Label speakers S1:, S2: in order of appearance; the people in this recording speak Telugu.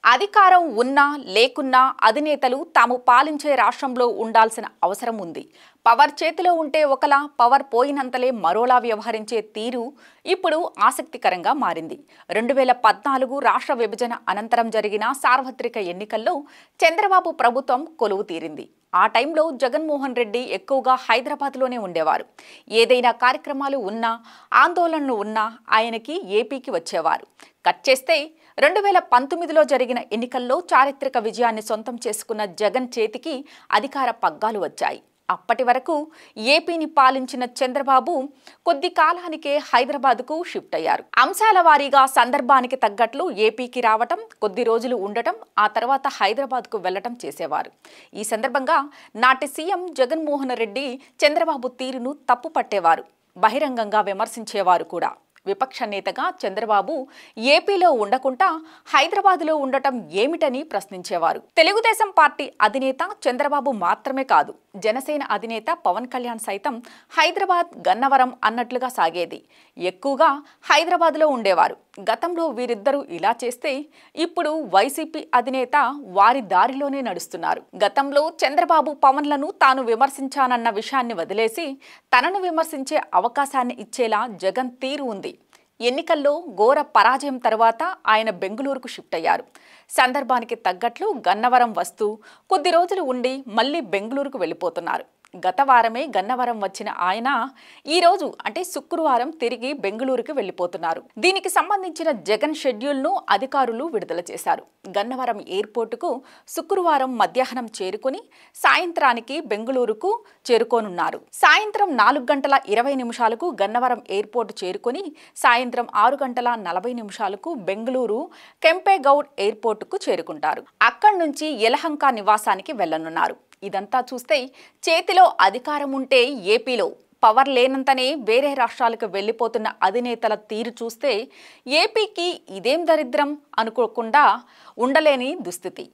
S1: అధికారం ఉన్నా లేకున్నా అధినేతలు తాము పాలించే రాష్ట్రంలో ఉండాల్సిన అవసరం ఉంది. పవర్ చేతిలో ఉంటే ఒకలా, పవర్ పోయినంతలే మరోలా వ్యవహరించే తీరు ఇప్పుడు ఆసక్తికరంగా మారింది. 2014 రాష్ట్ర విభజన అనంతరం జరిగిన సార్వత్రిక ఎన్నికల్లో చంద్రబాబు ప్రభుత్వం కొలువు తీరింది. ఆ టైంలో జగన్మోహన్ రెడ్డి ఎక్కువగా హైదరాబాద్లోనే ఉండేవారు. ఏదైనా కార్యక్రమాలు ఉన్నా, ఆందోళనలు ఉన్నా ఆయనకి ఏపీకి వచ్చేవారు. కట్ చేస్తే 2019లో జరిగిన ఎన్నికల్లో చారిత్రక విజయాన్ని సొంతం చేసుకున్న జగన్ చేతికి అధికార పగ్గాలు వచ్చాయి. అప్పటి వరకు ఏపీని పాలించిన చంద్రబాబు కొద్ది కాలానికే హైదరాబాద్కు షిఫ్ట్ అయ్యారు. అంశాల వారీగా సందర్భానికి తగ్గట్లు ఏపీకి రావటం, కొద్ది రోజులు ఉండటం, ఆ తర్వాత హైదరాబాద్కు వెళ్లటం చేసేవారు. ఈ సందర్భంగా నాటి సీఎం జగన్మోహన్ రెడ్డి చంద్రబాబు తీరును తప్పు పట్టేవారు, బహిరంగంగా విమర్శించేవారు కూడా. విపక్ష నేతగా చంద్రబాబు ఏపీలో ఉండకుండా హైదరాబాద్లో ఉండటం ఏమిటని ప్రశ్నించేవారు. తెలుగుదేశం పార్టీ అధినేత చంద్రబాబు మాత్రమే కాదు, జనసేన అధినేత పవన్ కళ్యాణ్ సైతం హైదరాబాద్, గన్నవరం అన్నట్లుగా సాగేది. ఎక్కువగా హైదరాబాద్లో ఉండేవారు. గతంలో వీరిద్దరూ ఇలా చేస్తే ఇప్పుడు వైసీపీ అధినేత వారి దారిలోనే నడుస్తున్నారు. గతంలో చంద్రబాబు పవన్లను తాను విమర్శించానన్న విషయాన్ని వదిలేసి తనను విమర్శించే అవకాశాన్ని ఇచ్చేలా జగన్ తీరు ఉంది. ఎన్నికల్లో ఘోర పరాజయం తర్వాత ఆయన బెంగళూరుకు షిఫ్ట్ అయ్యారు. సందర్భానికి తగ్గట్లు గన్నవరం వస్తూ కొద్ది రోజులు ఉండి మళ్ళీ బెంగళూరుకు వెళ్ళిపోతున్నారు. గత వారమే గన్నవరం వచ్చిన ఆయన ఈరోజు అంటే శుక్రవారం తిరిగి బెంగళూరుకు వెళ్ళిపోతున్నారు. దీనికి సంబంధించిన జగన్ షెడ్యూల్ను అధికారులు విడుదల చేశారు. గన్నవరం ఎయిర్పోర్టుకు శుక్రవారం మధ్యాహ్నం చేరుకుని సాయంత్రానికి బెంగళూరుకు చేరుకోనున్నారు. సాయంత్రం 4:20 గన్నవరం ఎయిర్పోర్టు చేరుకుని సాయంత్రం 6:40 బెంగళూరు కెంపేగౌడ్ ఎయిర్పోర్టుకు చేరుకుంటారు. అక్కడి నుంచి యలహంక నివాసానికి వెళ్లనున్నారు. ఇదంతా చూస్తే చేతిలో అధికారం ఉంటే ఏపీలో, పవర్ లేనంతనే వేరే రాష్ట్రాలకు వెళ్లిపోతున్న అధినేతల తీరు చూస్తే ఏపీకి ఇదేం దరిద్రం అనుకోకుండా ఉండలేని దుస్థితి.